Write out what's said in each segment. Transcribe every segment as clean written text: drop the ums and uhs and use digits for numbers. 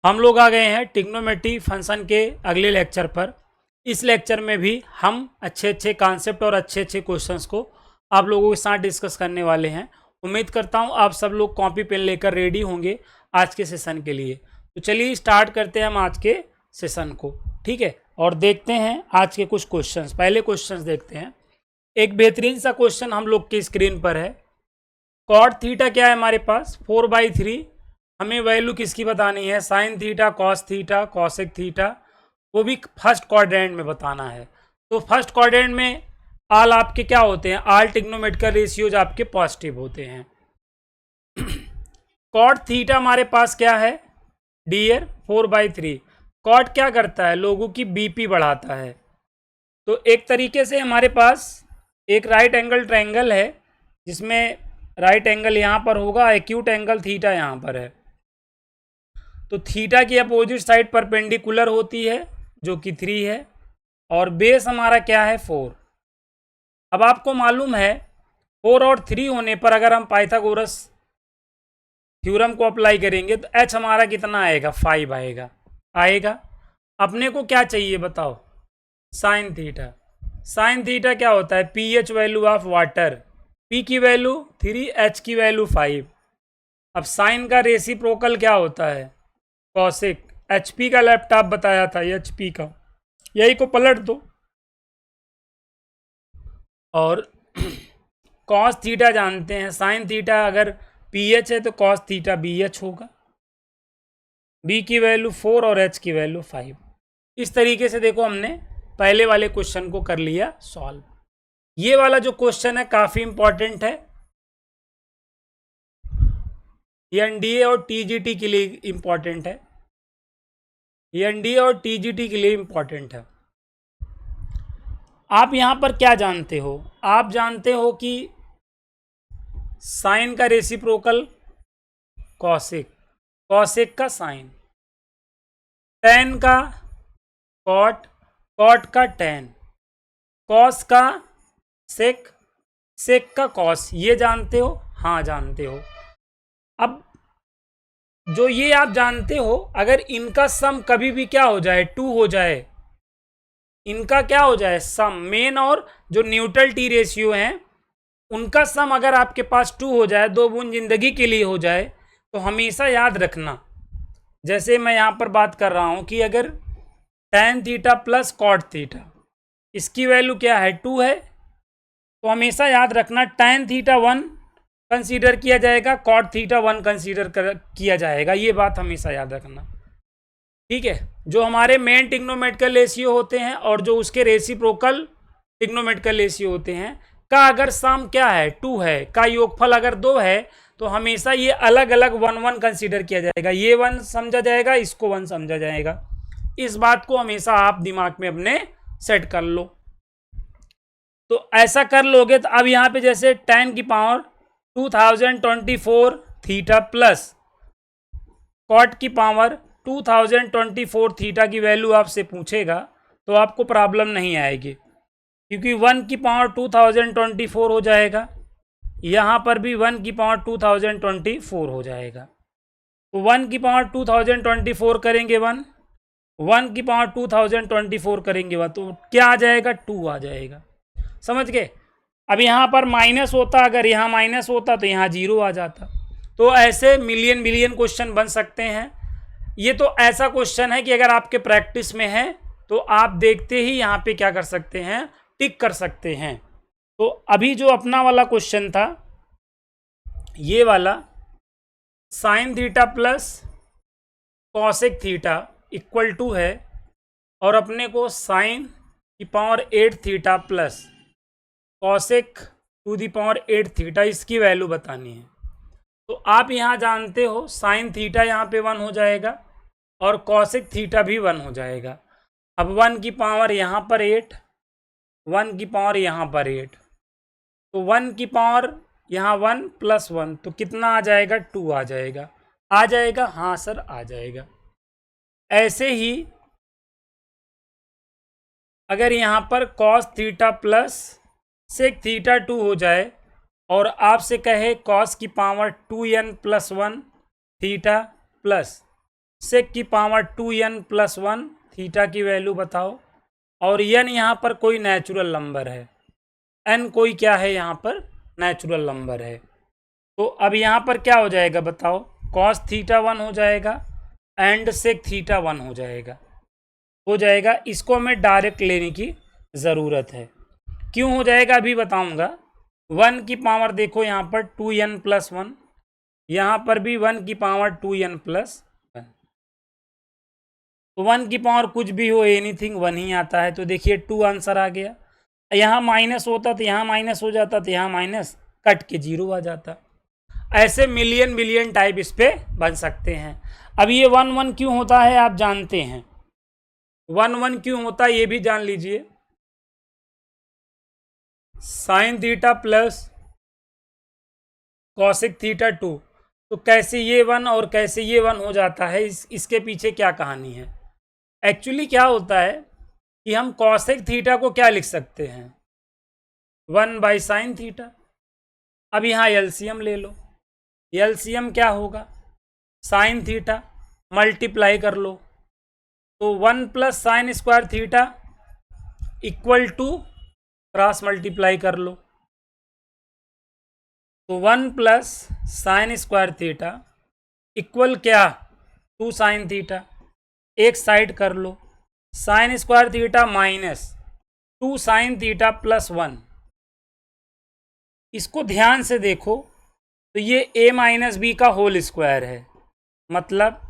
हम लोग आ गए हैं ट्रिग्नोमेट्री फंक्शन के अगले लेक्चर पर। इस लेक्चर में भी हम अच्छे अच्छे कॉन्सेप्ट और अच्छे अच्छे क्वेश्चंस को आप लोगों के साथ डिस्कस करने वाले हैं। उम्मीद करता हूं आप सब लोग कॉपी पेन लेकर रेडी होंगे आज के सेशन के लिए। तो चलिए स्टार्ट करते हैं हम आज के सेशन को, ठीक है, और देखते हैं आज के कुछ क्वेश्चंस। पहले क्वेश्चंस देखते हैं। एक बेहतरीन सा क्वेश्चन हम लोग की स्क्रीन पर है। कॉट थीटा क्या है हमारे पास 4/3। हमें वैल्यू किसकी बतानी है, sine theta, cos theta, cosec theta, वो भी फर्स्ट क्वाड्रेंट में बताना है। तो फर्स्ट क्वाड्रेंट में आल आपके क्या होते हैं, आल ट्रिग्नोमेट्रिकल रेशियोज आपके पॉजिटिव होते हैं। कॉट थीटा हमारे पास क्या है डियर 4/3। कॉट क्या करता है, लोगों की बीपी बढ़ाता है। तो एक तरीके से हमारे पास एक राइट एंगल ट्रायंगल है जिसमें राइट एंगल यहाँ पर होगा, एक्यूट एंगल थीटा यहाँ पर है। तो थीटा की अपोजिट साइड परपेंडिकुलर होती है जो कि 3 है, और बेस हमारा क्या है 4। अब आपको मालूम है 4 और 3 होने पर अगर हम पाइथागोरस थ्योरम को अप्लाई करेंगे तो h हमारा कितना आएगा, 5 आएगा। अपने को क्या चाहिए बताओ, साइन थीटा। साइन थीटा क्या होता है, pH value of water, P की वैल्यू 3, H की वैल्यू 5। अब साइन का रेसिप्रोकल क्या होता है, कॉसेक। HP का लैपटॉप बताया था, HP का, यही को पलट दो। और कॉस थीटा जानते हैं, साइन थीटा अगर PH है तो कॉस थीटा BH होगा। B की वैल्यू 4 और H की वैल्यू 5। इस तरीके से देखो हमने पहले वाले क्वेश्चन को कर लिया सॉल्व। ये वाला जो क्वेश्चन है काफी इंपॉर्टेंट है, NDA और TGT के लिए इंपॉर्टेंट है। NDA और TGT के लिए इंपॉर्टेंट है। आप यहां पर क्या जानते हो, आप जानते हो कि साइन का रेसिप्रोकल कॉसेक, कॉसेक का साइन, टेन का कॉट, कॉट का टेन, कॉस का सेक, सेक का कॉस। ये जानते हो, हाँ जानते हो। अब जो ये आप जानते हो, अगर इनका सम कभी भी क्या हो जाए, 2 हो जाए, इनका क्या हो जाए सम, मेन और जो न्यूट्रल टी रेशियो हैं उनका सम अगर आपके पास 2 हो जाए, 2 बूंद जिंदगी के लिए हो जाए, तो हमेशा याद रखना, जैसे मैं यहाँ पर बात कर रहा हूँ कि अगर tan theta plus cot theta, इसकी वैल्यू क्या है 2 है, तो हमेशा याद रखना tan थीटा 1 कंसीडर किया जाएगा, कॉट थीटा 1 कंसीडर किया जाएगा। ये बात हमेशा याद रखना, ठीक है। जो हमारे मेन ट्रिग्नोमेट्रिकल रेशियो होते हैं और जो उसके रेसिप्रोकल ट्रिग्नोमेट्रिकल रेशियो होते हैं का अगर सम क्या है 2 है, का योगफल अगर 2 है, तो हमेशा ये अलग अलग 1 कंसीडर किया जाएगा। ये 1 समझा जाएगा, इसको 1 समझा जाएगा। इस बात को हमेशा आप दिमाग में अपने सेट कर लो। तो ऐसा कर लोगे तो अब यहाँ पे जैसे tan की पावर 2024 थीटा प्लस कॉट की पावर 2024 थीटा की वैल्यू आपसे पूछेगा तो आपको प्रॉब्लम नहीं आएगी, क्योंकि 1 की पावर 2024 हो जाएगा, यहाँ पर भी 1 की पावर 2024 हो जाएगा। तो 1 की पावर 2024 करेंगे 1 की पावर 2024 करेंगे 1, तो क्या आ जाएगा 2 आ जाएगा। समझ गए। अब यहाँ पर माइनस होता, अगर यहाँ माइनस होता तो यहाँ 0 आ जाता। तो ऐसे मिलियन बिलियन क्वेश्चन बन सकते हैं। ये तो ऐसा क्वेश्चन है कि अगर आपके प्रैक्टिस में है तो आप देखते ही यहाँ पे क्या कर सकते हैं, टिक कर सकते हैं। तो अभी जो अपना वाला क्वेश्चन था, ये वाला sine theta plus cosec theta equal to है, और अपने को साइन की power 8 theta plus cosec to the power 8 theta इसकी वैल्यू बतानी है। तो आप यहाँ जानते हो साइन थीटा यहाँ पे 1 हो जाएगा और कॉसेक थीटा भी 1 हो जाएगा। अब 1 की पावर यहाँ पर 8, 1 की पावर यहाँ पर 8, तो 1 की पावर यहाँ 1 प्लस 1, तो कितना आ जाएगा 2 आ जाएगा। आ जाएगा, हाँ सर आ जाएगा। ऐसे ही अगर यहाँ पर cos theta plus sec theta 2 हो जाए और आपसे कहे कॉस की पावर 2n प्लस 1 थीटा प्लस सेक की पावर 2n+1 थीटा की वैल्यू बताओ। और n यहाँ पर कोई नेचुरल नंबर है, n कोई क्या है यहाँ पर नेचुरल नंबर है। तो अब यहाँ पर क्या हो जाएगा बताओ, कॉस थीटा 1 हो जाएगा एंड सेक थीटा 1 हो जाएगा। इसको हमें डायरेक्ट लेने की ज़रूरत है। क्यों हो जाएगा अभी बताऊंगा। 1 की पावर देखो यहाँ पर 2n+1, यहाँ पर भी 1 की पावर 2n+1। तो 1 की पावर कुछ भी हो, एनीथिंग 1 ही आता है। तो देखिए 2 आंसर आ गया। यहाँ माइनस होता तो यहाँ माइनस हो जाता, तो यहाँ माइनस कट के 0 आ जाता। ऐसे मिलियन बिलियन टाइप इस पे बन सकते हैं। अब ये 1 1 क्यों होता है आप जानते हैं, 1 1 क्यों होता है ये भी जान लीजिए। Sign theta plus cosec theta 2, तो कैसे ये 1 और कैसे ये 1 हो जाता है, इसके पीछे क्या कहानी है। एक्चुअली क्या होता है कि हम कॉसेक थीटा को क्या लिख सकते हैं, 1/sin थीटा। अब यहाँ एलसीएम ले लो, एलसीएम क्या होगा, साइन थीटा मल्टीप्लाई कर लो, तो 1+sin² theta equal to cross multiply कर लो, तो 1+sin² थीटा इक्वल क्या 2sin थीटा। एक साइड कर लो, sin² theta minus 2sin theta +1। इसको ध्यान से देखो तो ये a-b का होल स्क्वायर है, मतलब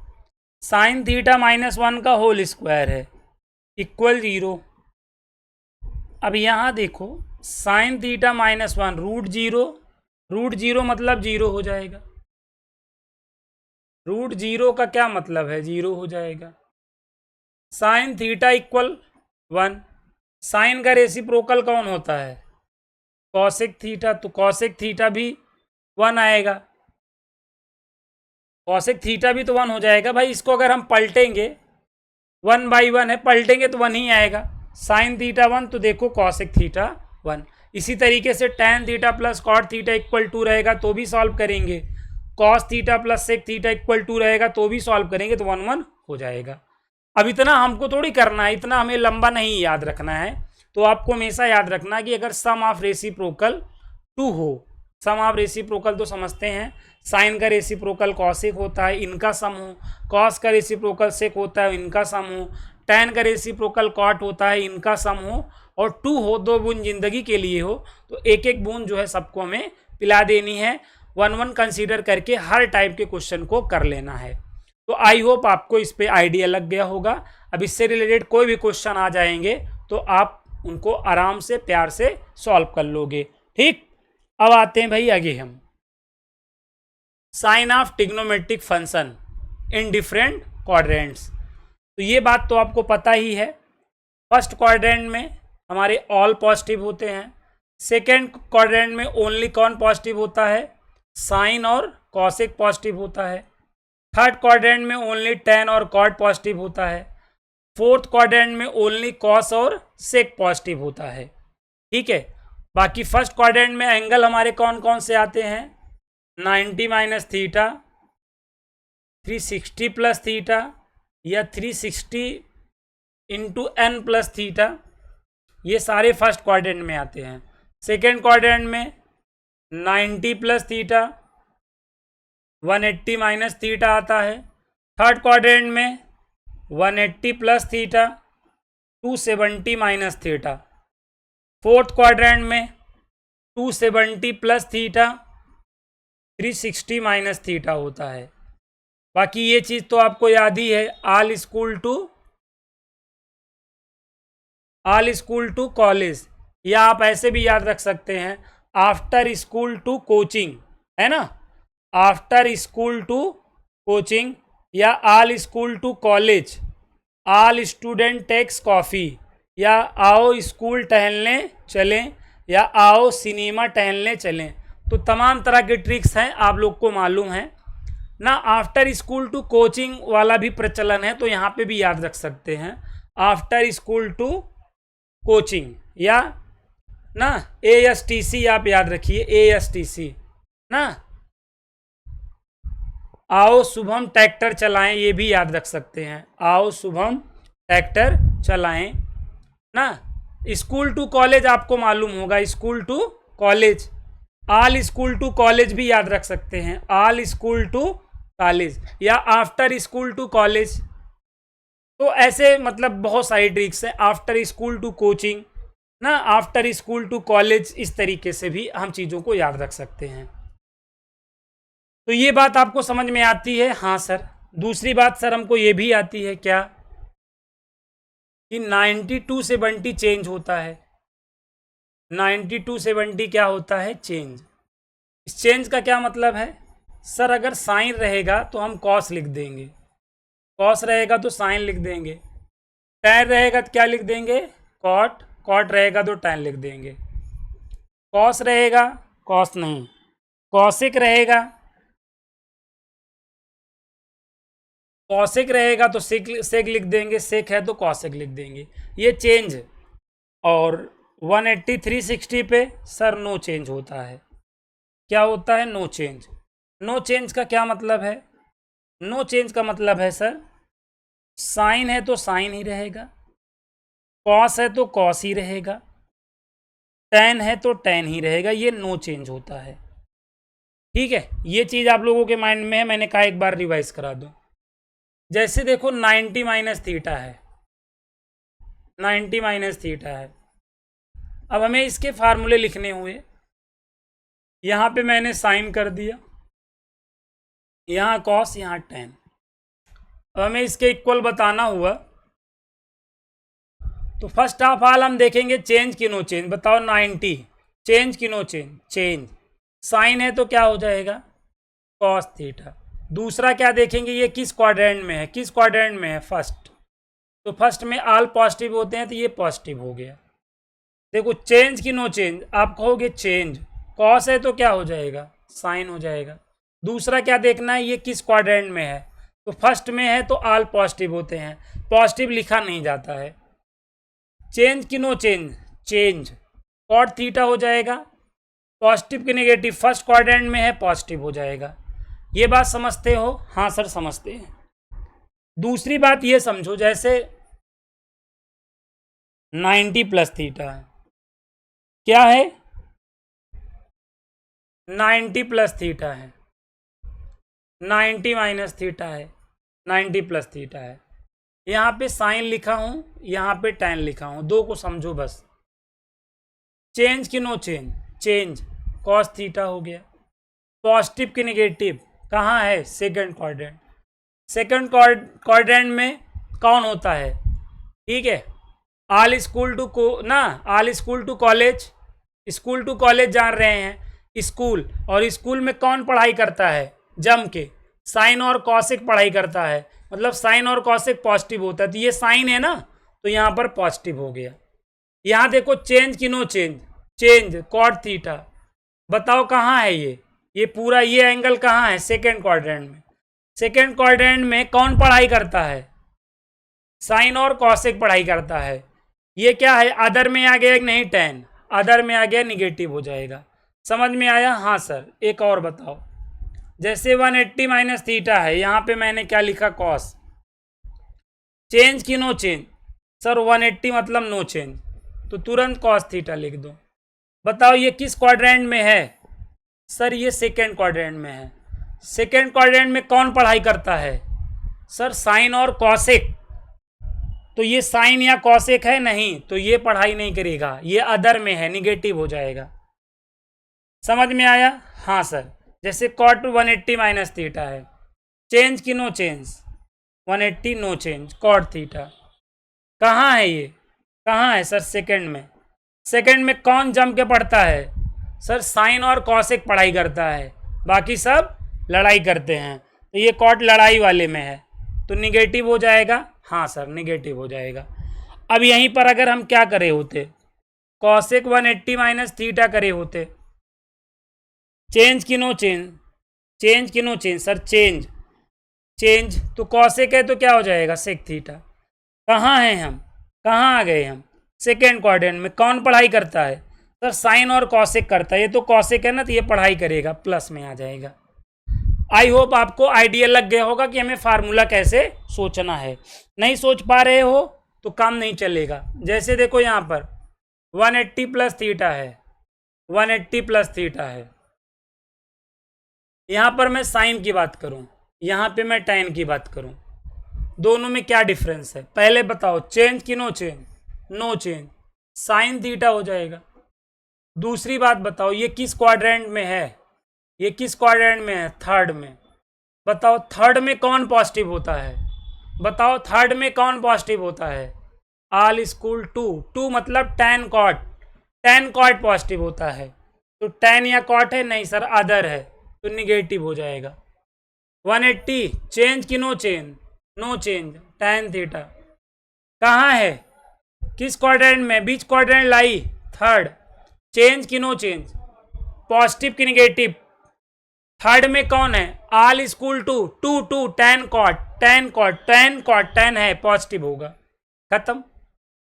sin थीटा -1 का होल स्क्वायर है इक्वल 0। अब यहाँ देखो sin थीटा -1 √0 मतलब 0 हो जाएगा। √0 का क्या मतलब है, 0 हो जाएगा। sin थीटा इक्वल 1, साइन का रेसिप्रोकल कौन होता है, कॉसेक थीटा, तो कॉसेक थीटा भी 1 आएगा, कॉसेक थीटा भी तो 1 हो जाएगा भाई। इसको अगर हम पलटेंगे 1/1 है, पलटेंगे तो 1 ही आएगा। साइन थीटा 1 तो देखो कॉसेक थीटा 1। इसी तरीके से tan theta plus cot theta equal 2 रहेगा तो भी सॉल्व करेंगे, cos theta plus sec theta equal 2 रहेगा तो भी सॉल्व करेंगे, तो 1 1 हो जाएगा। अब इतना हमको थोड़ी करना है, इतना हमें लंबा नहीं याद रखना है। तो आपको हमेशा याद रखना कि अगर सम ऑफ रेसिप्रोकल 2 हो, सम ऑफ रेसिप्रोकल तो समझते हैं, साइन का रेसिप्रोकल कॉसेक होता है, इनका सम हो, कॉस का रेसिप्रोकल सेक होता है, इनका सम हो, टैन का रेसिप्रोकल कॉट होता है, इनका सम हो, और 2 हो, 2 बूंद जिंदगी के लिए हो, तो एक एक बूंद जो है सबको हमें पिला देनी है। 1 1 कंसीडर करके हर टाइप के क्वेश्चन को कर लेना है। तो आई होप आपको इस पे आइडिया लग गया होगा। अब इससे रिलेटेड कोई भी क्वेश्चन आ जाएंगे तो आप उनको आराम से प्यार से सॉल्व कर लोगे। ठीक, अब आते हैं भाई आगे हम sign of trigonometric function in different quadrants. तो ये बात तो आपको पता ही है, फर्स्ट क्वाड्रेंट में हमारे ऑल पॉजिटिव होते हैं, सेकेंड क्वाड्रेंट में ओनली कौन पॉजिटिव होता है, साइन और कॉसेक पॉजिटिव होता है, थर्ड क्वाड्रेंट में ओनली टैन और कॉट पॉजिटिव होता है, फोर्थ क्वाड्रेंट में ओनली कॉस और सेक पॉजिटिव होता है। ठीक है, बाकी फर्स्ट क्वाड्रेंट में एंगल हमारे कौन कौन से आते हैं, 90 माइनस थीटा, 360 प्लस थीटा, या 360 इंटू n प्लस थीटा, ये सारे फर्स्ट क्वाड्रेंट में आते हैं। सेकेंड क्वाड्रेंट में 90 प्लस थीटा, 180 माइनस थीटा आता है। थर्ड क्वाड्रेंट में 180 plus theta, 270 minus theta. Fourth quadrant में 270 प्लस थीटा, 360 माइनस थीटा होता है। बाकी ये चीज़ तो आपको याद ही है, ऑल स्कूल टू कॉलेज, या आप ऐसे भी याद रख सकते हैं आफ्टर स्कूल टू कोचिंग, है ना, आफ्टर स्कूल टू कोचिंग, या all school to college, all student takes coffee, या आओ स्कूल टहलने चलें, या आओ सिनेमा टहलने चलें। तो तमाम तरह के ट्रिक्स हैं, आप लोग को मालूम है ना। आफ्टर स्कूल टू कोचिंग वाला भी प्रचलन है, तो यहाँ पे भी याद रख सकते हैं आफ्टर स्कूल टू कोचिंग, या ना ASTC आप याद रखिए, ASTC ना। आओ शुभम ट्रैक्टर चलाएं, ये भी याद रख सकते हैं, आओ शुभम ट्रैक्टर चलाएं ना। स्कूल टू कॉलेज आपको मालूम होगा, school to college, all school to college भी याद रख सकते हैं, ऑल स्कूल टू कॉलेज, या आफ्टर स्कूल टू कॉलेज। तो ऐसे मतलब बहुत सारी ट्रिक्स हैं, आफ्टर स्कूल टू कोचिंग ना, आफ्टर स्कूल टू कॉलेज, इस तरीके से भी हम चीज़ों को याद रख सकते हैं। तो ये बात आपको समझ में आती है? हाँ सर। दूसरी बात सर हमको ये भी आती है क्या कि 92 से 70 चेंज होता है, 92 से 70 क्या होता है? चेंज। इस चेंज का क्या मतलब है सर? अगर साइन रहेगा तो हम कॉस लिख देंगे, कॉस रहेगा तो साइन लिख देंगे, टैन रहेगा तो क्या लिख देंगे? कॉट, कॉट रहेगा तो टैन लिख देंगे, कॉस रहेगा, कॉस नहीं, कॉसिक रहेगा, कॉसिक रहेगा तो सेक लिख देंगे, सेक है तो कॉसिक लिख देंगे। ये चेंज। और 180 360 पे सर नो चेंज होता है। क्या होता है? No change. नो चेंज का क्या मतलब है? नो चेंज का मतलब है सर साइन है तो साइन ही रहेगा, कॉस है तो कॉस ही रहेगा, टैन है तो टैन ही रहेगा, ये नो चेंज होता है। ठीक है, ये चीज़ आप लोगों के माइंड में है, मैंने कहा एक बार रिवाइज करा दूं। जैसे देखो 90 माइनस थीटा है, 90 माइनस थीटा है। अब हमें इसके फार्मूले लिखने हुए, यहाँ पे मैंने साइन कर दिया, यहाँ कॉस, यहाँ टैन। अब हमें इसके इक्वल बताना हुआ तो फर्स्ट ऑफ ऑल हम देखेंगे चेंज की नो चेंज। बताओ 90 चेंज की नो चेंज, चेंज। साइन है तो क्या हो जाएगा? Cos theta. दूसरा क्या देखेंगे, ये किस क्वाड्रेंट में है? किस क्वाड्रेंट में है? फर्स्ट। तो फर्स्ट में ऑल पॉजिटिव होते हैं तो ये पॉजिटिव हो गया। देखो चेंज की नो चेंज, आप कहोगे चेंज, कॉस है तो क्या हो जाएगा? साइन हो जाएगा। दूसरा क्या देखना है, ये किस क्वाड्रेंट में है? तो फर्स्ट में है तो ऑल पॉजिटिव होते हैं, पॉजिटिव लिखा नहीं जाता है। चेंज की no change, change cot theta हो जाएगा, पॉजिटिव की नेगेटिव फर्स्ट क्वाड्रेंट में है, पॉजिटिव हो जाएगा। ये बात समझते हो? हाँ सर समझते हैं। दूसरी बात ये समझो, जैसे 90 प्लस थीटा है, क्या है? 90 प्लस थीटा है, 90 माइनस थीटा है, 90 प्लस थीटा है। यहाँ पे साइन लिखा हूँ, यहाँ पे टैन लिखा हूँ, दो को समझो बस। चेंज की no change, change cos theta हो गया। पॉजिटिव की नेगेटिव कहाँ है? Second quadrant. सेकंड क्वाड्रेंट में कौन होता है? ठीक है, ऑल स्कूल टू को ना, all school to college, school to college जान रहे हैं, स्कूल। और स्कूल में कौन पढ़ाई करता है? जम के साइन और कॉसिक पढ़ाई करता है, मतलब साइन और कॉसिक पॉजिटिव होता है, तो ये साइन है ना, तो यहाँ पर पॉजिटिव हो गया। यहाँ देखो चेंज की no change, change cot theta. बताओ कहाँ है ये पूरा ये एंगल कहाँ है? सेकेंड क्वाड्रेंट में। सेकेंड क्वाड्रेंट में कौन पढ़ाई करता है? साइन और कॉसिक पढ़ाई करता है। ये क्या है? अदर में आ गया कि नहीं? टैन। अदर में आ गया, निगेटिव हो जाएगा। समझ में आया? हाँ सर। एक और बताओ, जैसे 180 माइनस थीटा है, यहाँ पे मैंने क्या लिखा? कॉस। चेंज की नो चेंज, सर 180 मतलब नो चेंज, तो तुरंत कॉस थीटा लिख दो। बताओ ये किस क्वाड्रेंट में है? सर ये सेकेंड क्वाड्रेंट में है। सेकेंड क्वाड्रेंट में कौन पढ़ाई करता है? सर साइन और कॉसेक। तो ये साइन या कॉसेक है नहीं, तो ये पढ़ाई नहीं करेगा, ये अदर में है, निगेटिव हो जाएगा। समझ में आया? हाँ सर। जैसे कॉट 180 माइनस थीटा है, चेंज की no change, 180 no change, cot theta. कहाँ है ये? कहाँ है सर? सेकेंड में। सेकेंड में कौन जम के पढ़ता है? सर साइन और कॉसेक पढ़ाई करता है, बाकी सब लड़ाई करते हैं, तो ये कॉट लड़ाई वाले में है, तो निगेटिव हो जाएगा। हाँ सर निगेटिव हो जाएगा। अब यहीं पर अगर हम क्या करे होते, कॉसेक 180 माइनस थीटा करे होते, चेंज की नो चेंज, चेंज की no change, sir change, change तो कॉसेक है तो क्या हो जाएगा? Sec theta. कहाँ हैं हम? कहाँ आ गए हम? सेकेंड क्वाड्रेंट में। कौन पढ़ाई करता है? सर साइन और कॉसेक करता है, ये तो कॉसेक है ना, तो ये पढ़ाई करेगा, प्लस में आ जाएगा। आई होप आपको आइडिया लग गया होगा कि हमें फार्मूला कैसे सोचना है। नहीं सोच पा रहे हो तो काम नहीं चलेगा। जैसे देखो यहाँ पर 180 प्लस थीटा है, 180 प्लस थीटा है। यहाँ पर मैं साइन की बात करूँ, यहाँ पे मैं टैन की बात करूँ, दोनों में क्या डिफरेंस है पहले बताओ। चेंज कि no change? No change, sine theta हो जाएगा। दूसरी बात बताओ, ये किस क्वाड्रेंट में है? ये किस क्वाड्रेंट में है? थर्ड में। बताओ थर्ड में कौन पॉजिटिव होता है? बताओ थर्ड में कौन पॉजिटिव होता है? ऑल इक्वल टू, टू मतलब tan cot, tan cot positive होता है। तो टैन या कॉट है? नहीं सर, अदर है, तो निगेटिव हो जाएगा। 180 चेंज कि no change? No change, tan theta. कहाँ है? किस क्वाड्रेंट में? Which quadrant lie, third. Change कि नो चेंज? पॉजिटिव कि निगेटिव? थर्ड में कौन है? All equal to, to to tan cot, tan cot, tan cot, tan है, पॉजिटिव होगा। खत्म।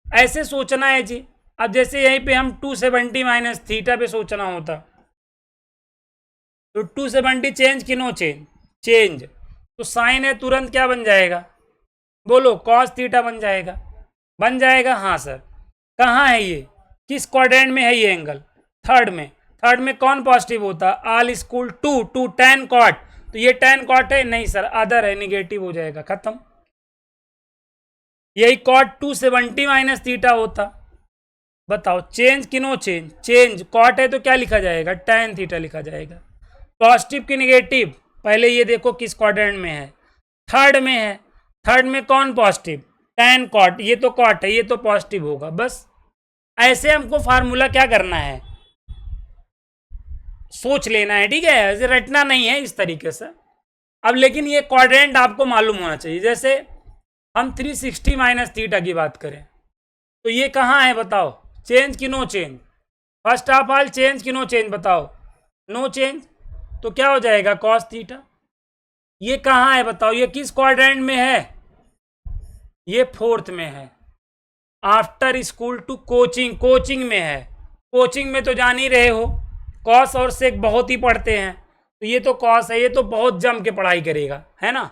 ऐसे सोचना है जी। अब जैसे यहीं पे हम 270 माइनस थीटा पे सोचना होता, तो 270 चेंज कि नो चेंज? चेंज। तो साइन है, तुरंत क्या बन जाएगा? बोलो, कॉस थीटा बन जाएगा। बन जाएगा? हाँ सर। कहाँ है ये? किस क्वाड्रेंट में है ये एंगल? थर्ड में। थर्ड में कौन पॉजिटिव होता? All equal to, to tan cot. तो ये टैन कॉट है? नहीं सर, अदर है, निगेटिव हो जाएगा। खत्म। यही कॉट 270 माइनस थीटा होता। बताओ चेंज कि नो चेंज? चेंज। कॉट है तो क्या लिखा जाएगा? टैन थीटा लिखा जाएगा। पॉजिटिव कि निगेटिव? पहले ये देखो किस क्वाड्रेंट में है? थर्ड में है। थर्ड में कौन पॉजिटिव? Tan cot. ये तो कॉट है, ये तो पॉजिटिव होगा। बस ऐसे हमको फार्मूला क्या करना है? सोच लेना है, ठीक है? ऐसे रटना नहीं है इस तरीके से। अब लेकिन ये क्वाड्रेंट आपको मालूम होना चाहिए। जैसे हम 360 माइनस थीटा की बात करें, तो ये कहाँ है बताओ? चेंज कि no change? First of all change कि नो चेंज? बताओ। नो चेंज, तो क्या हो जाएगा? Cos theta. ये कहाँ है बताओ? ये किस क्वाड्रेंट में है? ये फोर्थ में है। After school to coaching, coaching में है। कोचिंग में तो जान ही रहे हो, कॉस और सेक बहुत ही पढ़ते हैं। तो ये तो कॉस है, ये तो बहुत जम के पढ़ाई करेगा, है ना?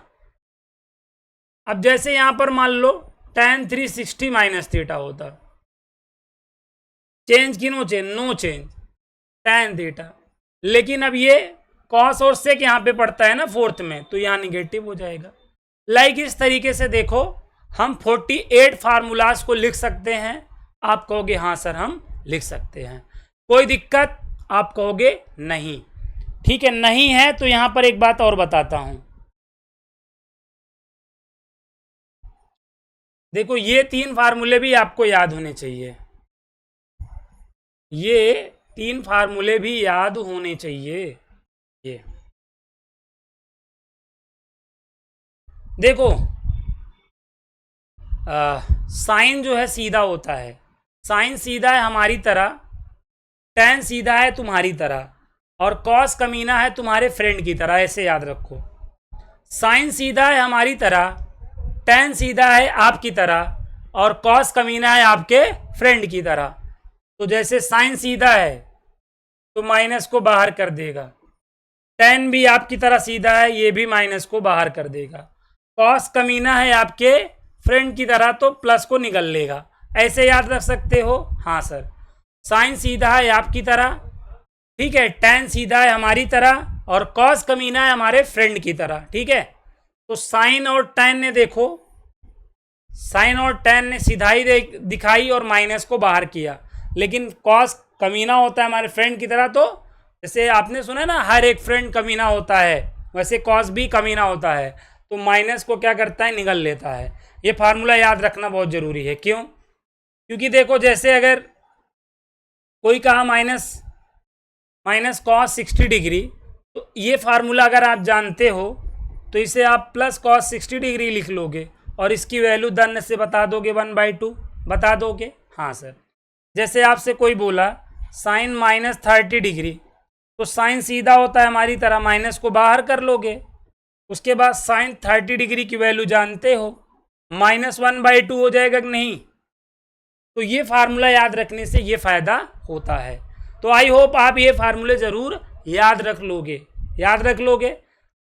अब जैसे यहां पर मान लो tan 360 माइनस थीटा होता, चेंज की no change? No change, tan theta. लेकिन अब ये कॉस और सेक यहाँ पे पड़ता है ना फोर्थ में, तो यहाँ निगेटिव हो जाएगा। लाइक इस तरीके से देखो, हम 48 फार्मूलाज को लिख सकते हैं। आप कहोगे हाँ सर हम लिख सकते हैं, कोई दिक्कत? आप कहोगे नहीं। ठीक है, नहीं है तो यहाँ पर एक बात और बताता हूं। देखो ये 3 फार्मूले भी आपको याद होने चाहिए, ये 3 फार्मूले भी याद होने चाहिए। ये देखो, साइन जो है सीधा होता है, साइन सीधा है हमारी तरह, टैन सीधा है तुम्हारी तरह, और कॉस कमीना है तुम्हारे फ्रेंड की तरह। ऐसे याद रखो, साइन सीधा है हमारी तरह, टैन सीधा है आपकी तरह, और कॉस कमीना है आपके फ्रेंड की तरह। तो जैसे साइन सीधा है तो माइनस को बाहर कर देगा, टैन भी आपकी तरह सीधा है, ये भी माइनस को बाहर कर देगा, कॉस कमीना है आपके फ्रेंड की तरह तो प्लस को निकल लेगा। ऐसे याद रख सकते हो? हाँ सर। साइन सीधा है आपकी तरह, ठीक है, टैन सीधा है हमारी तरह, और कॉस कमीना है हमारे फ्रेंड की तरह। ठीक है, तो साइन और टैन ने देखो, साइन और टैन ने सीधाई दिखाई और माइनस को बाहर किया, लेकिन कॉस कमीना होता है हमारे फ्रेंड की तरह। तो जैसे आपने सुना ना, हर एक फ्रेंड कमीना होता है, वैसे कॉस भी कमीना होता है, तो माइनस को क्या करता है? निगल लेता है। ये फार्मूला याद रखना बहुत ज़रूरी है। क्यों? क्योंकि देखो, जैसे अगर कोई कहा माइनस कॉस 60 डिग्री, तो ये फार्मूला अगर आप जानते हो तो इसे आप प्लस कॉस 60 डिग्री लिख लोगे, और इसकी वैल्यू धन से बता दोगे 1/2, बता दोगे? हाँ सर। जैसे आपसे कोई बोला साइन माइनस 30 डिग्री, तो साइन सीधा होता है हमारी तरह, माइनस को बाहर कर लोगे। उसके बाद साइन 30 डिग्री की वैल्यू जानते हो, -1/2 हो जाएगा कि नहीं? तो ये फार्मूला याद रखने से ये फ़ायदा होता है। तो आई होप आप ये फार्मूले ज़रूर याद रख लोगे, याद रख लोगे।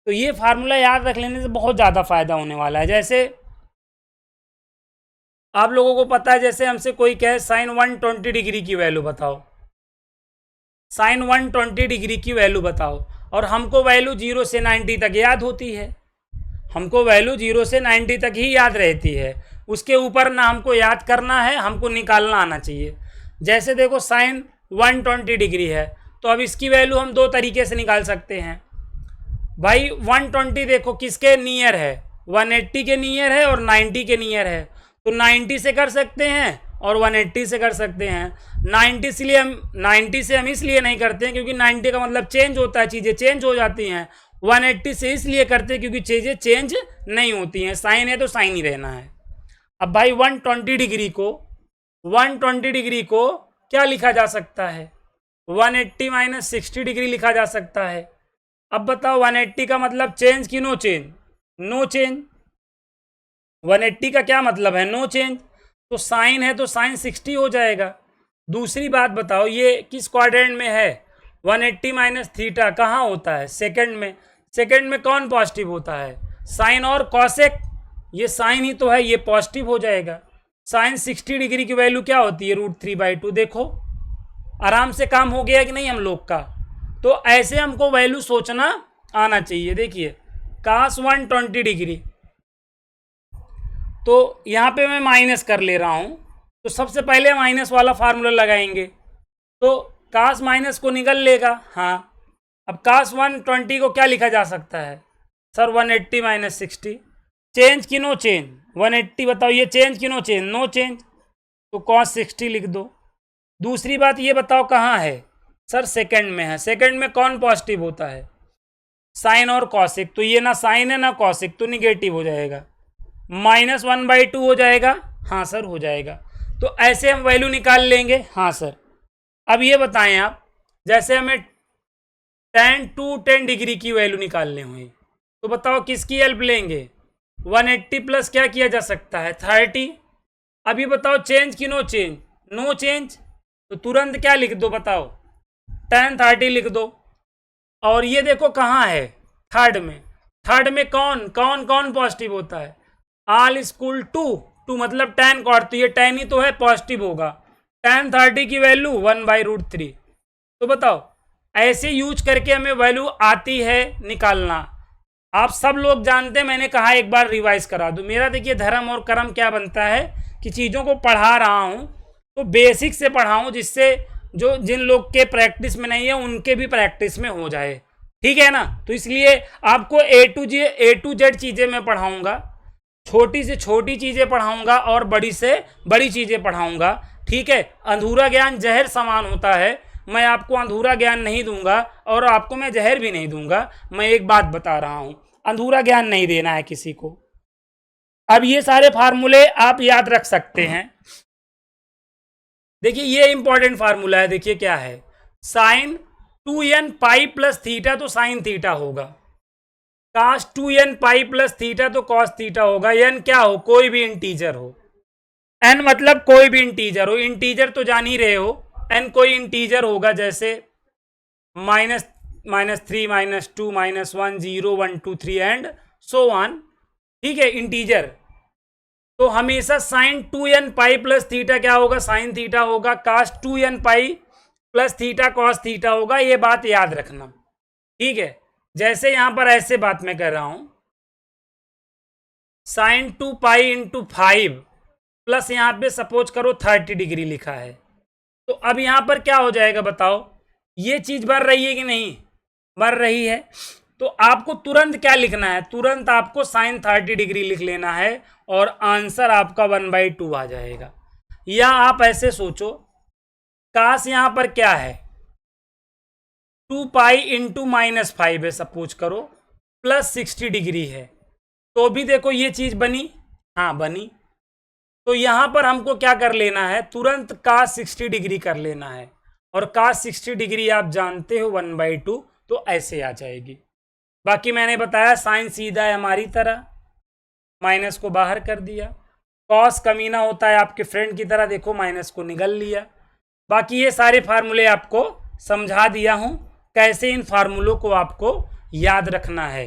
तो ये फार्मूला याद रख लेने से बहुत ज़्यादा फायदा होने वाला है। जैसे आप लोगों को पता है, जैसे हमसे कोई कहे साइन 120 डिग्री की वैल्यू बताओ, साइन 120 डिग्री की वैल्यू बताओ, और हमको वैल्यू 0 से 90 तक याद होती है, हमको वैल्यू 0 से 90 तक ही याद रहती है, उसके ऊपर ना हमको याद करना है, हमको निकालना आना चाहिए। जैसे देखो साइन 120 डिग्री है, तो अब इसकी वैल्यू हम दो तरीके से निकाल सकते हैं भाई। 120 देखो किसके नियर है, 180 के नियर है और 90 के नियर है, तो 90 से कर सकते हैं और 180 से कर सकते हैं। 90 से हम इसलिए नहीं करते हैं क्योंकि 90 का मतलब चेंज होता है, चीज़ें चेंज हो जाती हैं। 180 से इसलिए करते हैं क्योंकि चीज़ें चेंज नहीं होती हैं, साइन है तो साइन ही रहना है। अब भाई 120 डिग्री को क्या लिखा जा सकता है, 180 माइनस 60 डिग्री लिखा जा सकता है। अब बताओ 180 का मतलब चेंज कि नो चेंज? No change. 180 का क्या मतलब है, नो चेंज, तो साइन है तो साइन 60 हो जाएगा। दूसरी बात बताओ ये किस क्वाड्रेंट में है, 180 माइनस थीटा कहाँ होता है, सेकंड में। सेकंड में कौन पॉजिटिव होता है, साइन और कॉसेक, ये साइन ही तो है, ये पॉजिटिव हो जाएगा। साइन 60 डिग्री की वैल्यू क्या होती है, √3/2। देखो आराम से काम हो गया कि नहीं हम लोग का। तो ऐसे हमको वैल्यू सोचना आना चाहिए। देखिए कास 120 डिग्री, तो यहाँ पे मैं माइनस कर ले रहा हूँ, तो सबसे पहले माइनस वाला फार्मूला लगाएंगे, तो कास माइनस को निकल लेगा। हाँ, अब कास 120 को क्या लिखा जा सकता है सर, 180 माइनस 60। चेंज कि नो चेंज, 180 बताओ ये चेंज कि नो चेंज, नो चेंज, तो कॉस 60 लिख दो। दूसरी बात ये बताओ कहाँ है सर, सेकंड में है। सेकंड में कौन पॉजिटिव होता है, साइन और कॉसिक, तो ये ना साइन है ना कॉसिक, तो निगेटिव हो जाएगा, -1/2 हो जाएगा। हाँ सर हो जाएगा। तो ऐसे हम वैल्यू निकाल लेंगे। हाँ सर। अब ये बताएं आप, जैसे हमें tan 210 डिग्री की वैल्यू निकालनी हुई, तो बताओ किसकी हेल्प लेंगे, 180 प्लस क्या किया जा सकता है, 30। अब ये बताओ चेंज कि नो चेंज, नो चेंज, तो तुरंत क्या लिख दो बताओ, tan 30 लिख दो। और ये देखो कहाँ है, थर्ड में। थर्ड में कौन कौन कौन पॉजिटिव होता है, ऑल इक्वल टू मतलब tan कॉट, तो ये tan ही तो है, पॉजिटिव होगा। tan 30 की वैल्यू 1/√3। तो बताओ ऐसे यूज करके हमें वैल्यू आती है निकालना। आप सब लोग जानते हैं, मैंने कहा एक बार रिवाइज करा दूं। मेरा देखिए धर्म और कर्म क्या बनता है कि चीज़ों को पढ़ा रहा हूं तो बेसिक से पढ़ाऊं, जिससे जो जिन लोग के प्रैक्टिस में नहीं है उनके भी प्रैक्टिस में हो जाए, ठीक है ना। तो इसलिए आपको A to Z चीज़ें मैं पढ़ाऊंगा, छोटी से छोटी चीज़ें पढ़ाऊंगा और बड़ी से बड़ी चीज़ें पढ़ाऊंगा, ठीक है। अधूरा ज्ञान जहर समान होता है, मैं आपको अधूरा ज्ञान नहीं दूंगा और आपको मैं जहर भी नहीं दूंगा। मैं एक बात बता रहा हूं, अधूरा ज्ञान नहीं देना है किसी को। अब ये सारे फार्मूले आप याद रख सकते हैं। देखिए ये इंपॉर्टेंट फार्मूला है, देखिए क्या है, sine 2n pi plus theta तो साइन थीटा होगा, cos 2n pi plus theta तो कॉस थीटा होगा। n क्या हो, कोई भी इंटीजर हो, n मतलब कोई भी इंटीजर हो, इंटीजर तो जान ही रहे हो, n कोई इंटीजर होगा, जैसे -3 -2 -1 0 1 2 3 एंड सो ऑन, ठीक है, इंटीजर। तो हमेशा sign 2n pi plus theta क्या होगा, साइन थीटा होगा, cos 2n pi plus theta cos theta होगा, ये बात याद रखना, ठीक है। जैसे यहां पर ऐसे बात मैं कर रहा हूं, साइन 2 पाई इंटू 5 प्लस यहां पे सपोज करो 30 डिग्री लिखा है, तो अब यहां पर क्या हो जाएगा बताओ, ये चीज बढ़ रही है कि नहीं, बढ़ रही है। तो आपको तुरंत क्या लिखना है, तुरंत आपको साइन 30 डिग्री लिख लेना है और आंसर आपका 1/2 आ जाएगा। या आप ऐसे सोचो, काश यहां पर क्या है, 2 पाई इंटू -5 है सपोज करो, प्लस 60 डिग्री है, तो भी देखो ये चीज बनी, हाँ बनी। तो यहां पर हमको क्या कर लेना है, तुरंत कास 60 डिग्री कर लेना है, और कास 60 डिग्री आप जानते हो 1/2, तो ऐसे आ जाएगी। बाकी मैंने बताया साइन सीधा है हमारी तरह, माइनस को बाहर कर दिया, कॉस कमीना होता है आपके फ्रेंड की तरह, देखो माइनस को निगल लिया। बाकी ये सारे फार्मूले आपको समझा दिया हूं, कैसे इन फार्मूलों को आपको याद रखना है।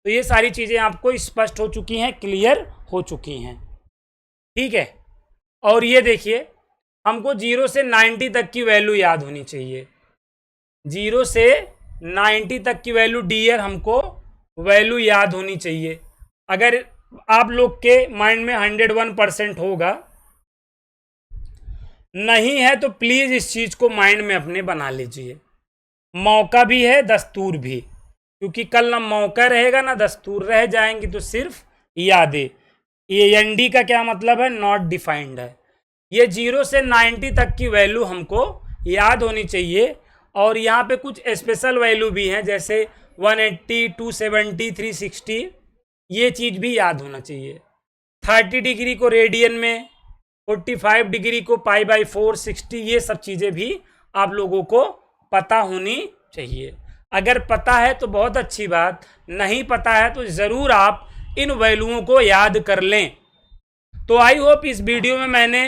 तो ये सारी चीज़ें आपको स्पष्ट हो चुकी हैं, क्लियर हो चुकी हैं, ठीक है। और ये देखिए, हमको 0 से 90 तक की वैल्यू याद होनी चाहिए। 0 से 90 तक की वैल्यू डियर हमको वैल्यू याद होनी चाहिए। अगर आप लोग के माइंड में 101% होगा, नहीं है तो प्लीज़ इस चीज़ को माइंड में अपने बना लीजिए। मौका भी है, दस्तूर भी, क्योंकि कल ना मौका रहेगा ना दस्तूर, रह जाएंगी तो सिर्फ यादें। ये एनडी का क्या मतलब है? नॉट डिफाइंड है। ये 0 से 90 तक की वैल्यू हमको याद होनी चाहिए। और यहाँ पे कुछ स्पेशल वैल्यू भी हैं, जैसे 180, 270, 360, ये चीज़ भी याद होना चाहिए। 30 डिग्री को रेडियन में, 45 डिग्री को पाई/4, 60, ये सब चीज़ें भी आप लोगों को पता होनी चाहिए। अगर पता है तो बहुत अच्छी बात, नहीं पता है तो ज़रूर आप इन वैल्यूओं को याद कर लें। तो आई होप इस वीडियो में मैंने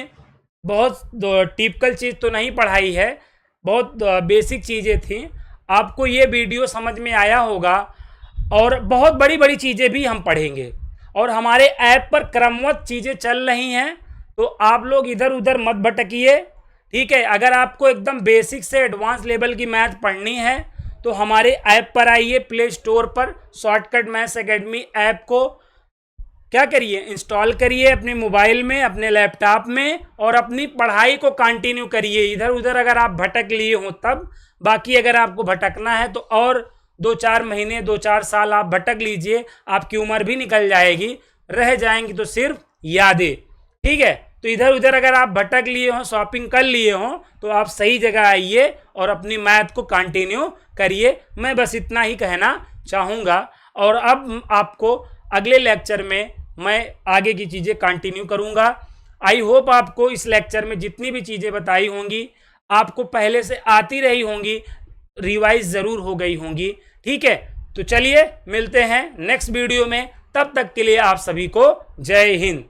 बहुत टिपिकल चीज़ तो नहीं पढ़ाई है, बहुत बेसिक चीज़ें थी। आपको ये वीडियो समझ में आया होगा। और बहुत बड़ी बड़ी चीज़ें भी हम पढ़ेंगे, और हमारे ऐप पर क्रमवत चीज़ें चल रही हैं, तो आप लोग इधर उधर मत भटकिए, ठीक है। अगर आपको एकदम बेसिक से एडवांस लेवल की मैथ पढ़नी है तो हमारे ऐप पर आइए, प्ले स्टोर पर शॉर्टकट मैथ्स एकेडमी ऐप को क्या करिए, इंस्टॉल करिए अपने मोबाइल में, अपने लैपटॉप में, और अपनी पढ़ाई को कंटिन्यू करिए। इधर उधर अगर आप भटक लिए हो तब, बाकी अगर आपको भटकना है तो और 2-4 महीने, 2-4 साल आप भटक लीजिए, आपकी उम्र भी निकल जाएगी, रह जाएंगी तो सिर्फ यादें, ठीक है। तो इधर उधर अगर आप भटक लिए हों, शॉपिंग कर लिए हों, तो आप सही जगह आइए और अपनी मैथ को कंटिन्यू करिए। मैं बस इतना ही कहना चाहूँगा। और अब आपको अगले लेक्चर में मैं आगे की चीज़ें कंटिन्यू करूँगा। आई होप आपको इस लेक्चर में जितनी भी चीज़ें बताई होंगी आपको पहले से आती रही होंगी, रिवाइज ज़रूर हो गई होंगी, ठीक है। तो चलिए मिलते हैं नेक्स्ट वीडियो में, तब तक के लिए आप सभी को जय हिंद।